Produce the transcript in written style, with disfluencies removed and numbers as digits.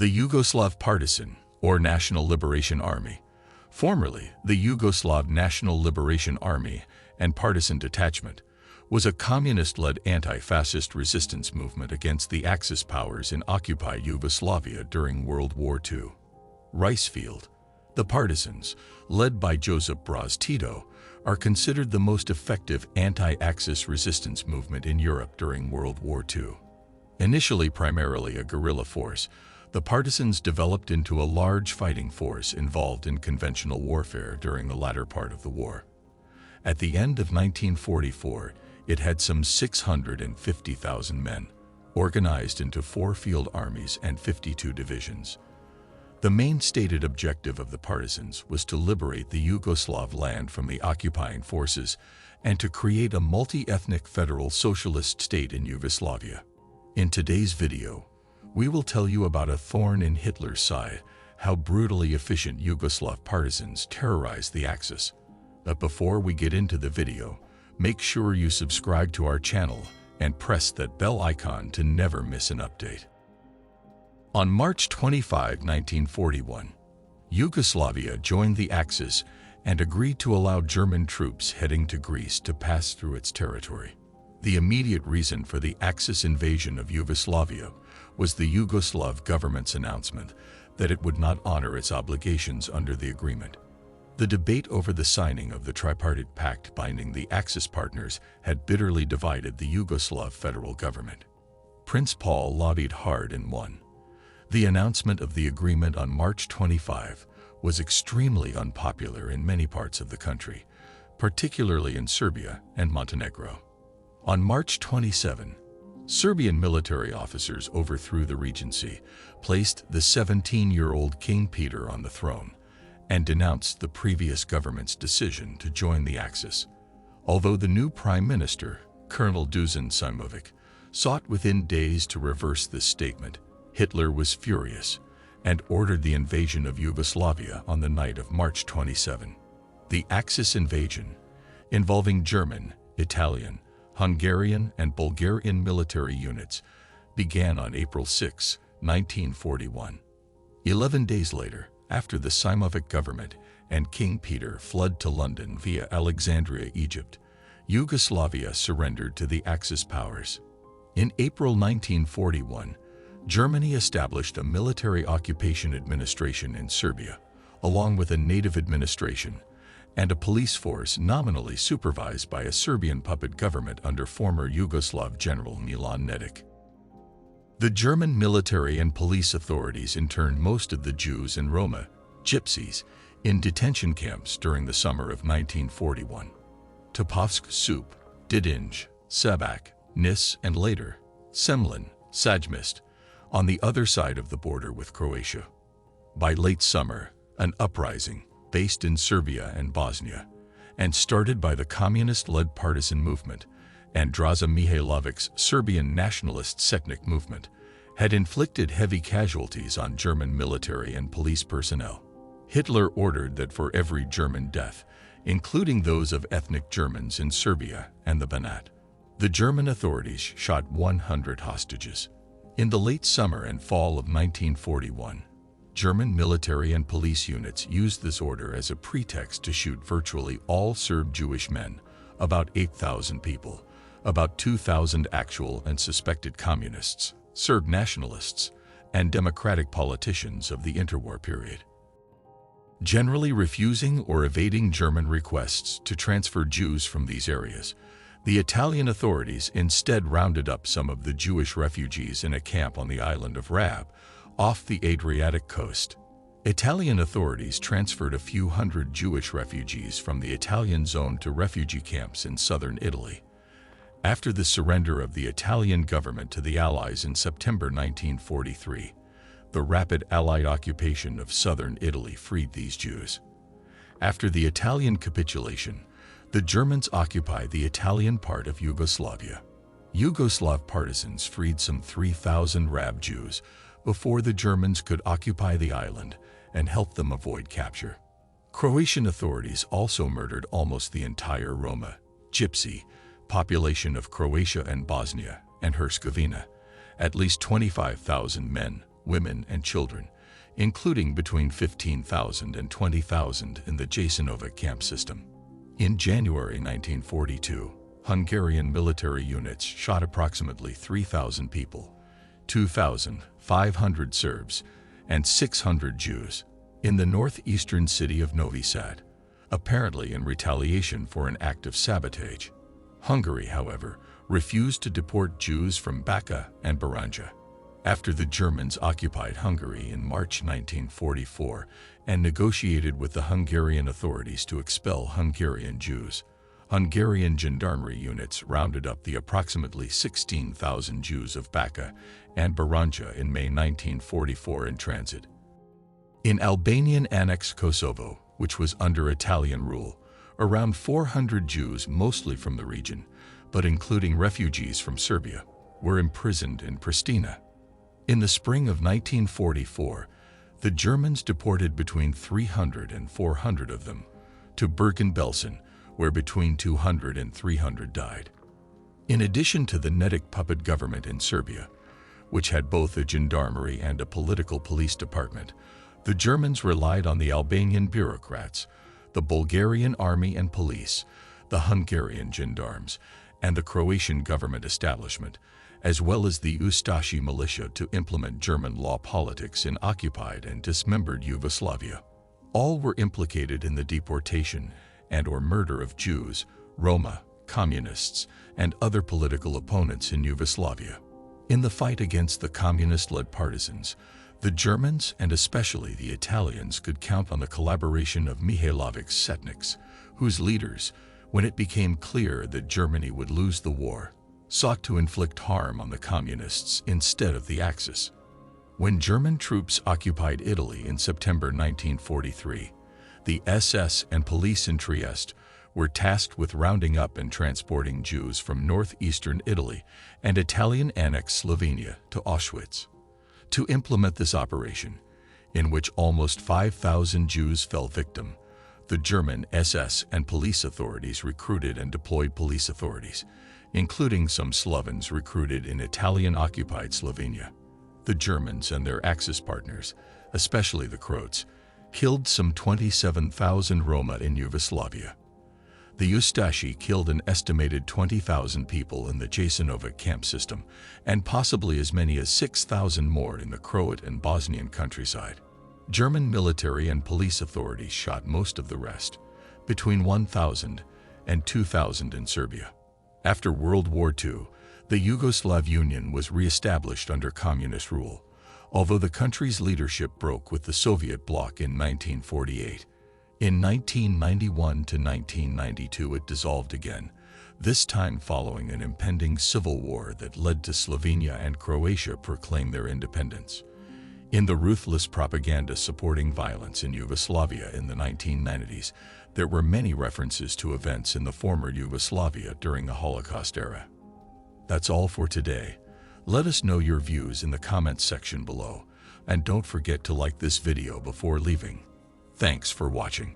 The Yugoslav Partisan, or National Liberation Army, formerly the Yugoslav National Liberation Army and Partisan Detachment, was a communist-led anti-fascist resistance movement against the Axis powers in occupied Yugoslavia during World War II. Ricefield. The Partisans, led by Josip Broz Tito, are considered the most effective anti-Axis resistance movement in Europe during World War II. Initially primarily a guerrilla force, the Partisans developed into a large fighting force involved in conventional warfare during the latter part of the war. At the end of 1944, it had some 650,000 men, organized into 4 field armies and 52 divisions. The main stated objective of the Partisans was to liberate the Yugoslav land from the occupying forces and to create a multi-ethnic federal socialist state in Yugoslavia. In today's video, we will tell you about a thorn in Hitler's side, how brutally efficient Yugoslav partisans terrorized the Axis. But before we get into the video, make sure you subscribe to our channel and press that bell icon to never miss an update. On March 25, 1941, Yugoslavia joined the Axis and agreed to allow German troops heading to Greece to pass through its territory. The immediate reason for the Axis invasion of Yugoslavia was the Yugoslav government's announcement that it would not honor its obligations under the agreement. The debate over the signing of the tripartite pact binding the Axis partners had bitterly divided the Yugoslav federal government. Prince Paul lobbied hard and won. The announcement of the agreement on March 25 was extremely unpopular in many parts of the country, particularly in Serbia and Montenegro. On March 27, Serbian military officers overthrew the regency, placed the 17-year-old King Peter on the throne, and denounced the previous government's decision to join the Axis. Although the new Prime Minister, Colonel Dusan Simovic, sought within days to reverse this statement, Hitler was furious and ordered the invasion of Yugoslavia on the night of March 27. The Axis invasion, involving German, Italian, Hungarian, and Bulgarian military units, began on April 6, 1941. 11 days later, after the Simovic government and King Peter fled to London via Alexandria, Egypt, Yugoslavia surrendered to the Axis powers. In April 1941, Germany established a military occupation administration in Serbia, along with a native administration and a police force nominally supervised by a Serbian puppet government under former Yugoslav General Milan Nedic. The German military and police authorities interned most of the Jews and Roma, gypsies, in detention camps during the summer of 1941. Topovsk Sup, Didinj, Sebak, Nis, and later, Semlin, Sajmist, on the other side of the border with Croatia. By late summer, an uprising, based in Serbia and Bosnia, and started by the communist-led partisan movement and Draza Mihailovic's Serbian nationalist Secnik movement, had inflicted heavy casualties on German military and police personnel. Hitler ordered that for every German death, including those of ethnic Germans in Serbia and the Banat, the German authorities shot 100 hostages. In the late summer and fall of 1941, German military and police units used this order as a pretext to shoot virtually all Serb Jewish men, about 8,000 people, about 2,000 actual and suspected communists, Serb nationalists, and democratic politicians of the interwar period. Generally refusing or evading German requests to transfer Jews from these areas, the Italian authorities instead rounded up some of the Jewish refugees in a camp on the island of Rab, off the Adriatic coast. Italian authorities transferred a few hundred Jewish refugees from the Italian zone to refugee camps in southern Italy. After the surrender of the Italian government to the Allies in September 1943, the rapid Allied occupation of southern Italy freed these Jews. After the Italian capitulation, the Germans occupied the Italian part of Yugoslavia. Yugoslav partisans freed some 3,000 Rab Jews before the Germans could occupy the island and help them avoid capture. Croatian authorities also murdered almost the entire Roma, Gypsy, population of Croatia and Bosnia and Herzegovina. At least 25,000 men, women, and children, including between 15,000 and 20,000 in the Jasenovac camp system. In January 1942, Hungarian military units shot approximately 3,000 people, 2,500 Serbs, and 600 Jews in the northeastern city of Novi Sad, apparently in retaliation for an act of sabotage. Hungary, however, refused to deport Jews from Bačka and Baranja. After the Germans occupied Hungary in March 1944 and negotiated with the Hungarian authorities to expel Hungarian Jews, Hungarian gendarmerie units rounded up the approximately 16,000 Jews of Bačka and Baranja in May 1944 in transit. In Albanian annexed Kosovo, which was under Italian rule, around 400 Jews, mostly from the region, but including refugees from Serbia, were imprisoned in Pristina. In the spring of 1944, the Germans deported between 300 and 400 of them to Bergen-Belsen, where between 200 and 300 died. In addition to the Netic puppet government in Serbia, which had both a gendarmerie and a political police department, the Germans relied on the Albanian bureaucrats, the Bulgarian army and police, the Hungarian gendarmes, and the Croatian government establishment, as well as the Ustashi militia to implement German law politics in occupied and dismembered Yugoslavia. All were implicated in the deportation and/or murder of Jews, Roma, communists, and other political opponents in Yugoslavia. In the fight against the communist-led partisans, the Germans and especially the Italians could count on the collaboration of Mihailovic Setniks, whose leaders, when it became clear that Germany would lose the war, sought to inflict harm on the communists instead of the Axis. When German troops occupied Italy in September 1943, the SS and police in Trieste were tasked with rounding up and transporting Jews from northeastern Italy and Italian-annexed Slovenia to Auschwitz. To implement this operation, in which almost 5,000 Jews fell victim, the German SS and police authorities recruited and deployed police authorities, including some Slovens recruited in Italian-occupied Slovenia. The Germans and their Axis partners, especially the Croats, killed some 27,000 Roma in Yugoslavia. The Ustashi killed an estimated 20,000 people in the Jasenovac camp system, and possibly as many as 6,000 more in the Croat and Bosnian countryside. German military and police authorities shot most of the rest, between 1,000 and 2,000 in Serbia. After World War II, the Yugoslav Union was re-established under communist rule, although the country's leadership broke with the Soviet bloc in 1948. In 1991 to 1992 it dissolved again, this time following an impending civil war that led to Slovenia and Croatia proclaim their independence. In the ruthless propaganda supporting violence in Yugoslavia in the 1990s, there were many references to events in the former Yugoslavia during the Holocaust era. That's all for today. Let us know your views in the comments section below, and don't forget to like this video before leaving. Thanks for watching.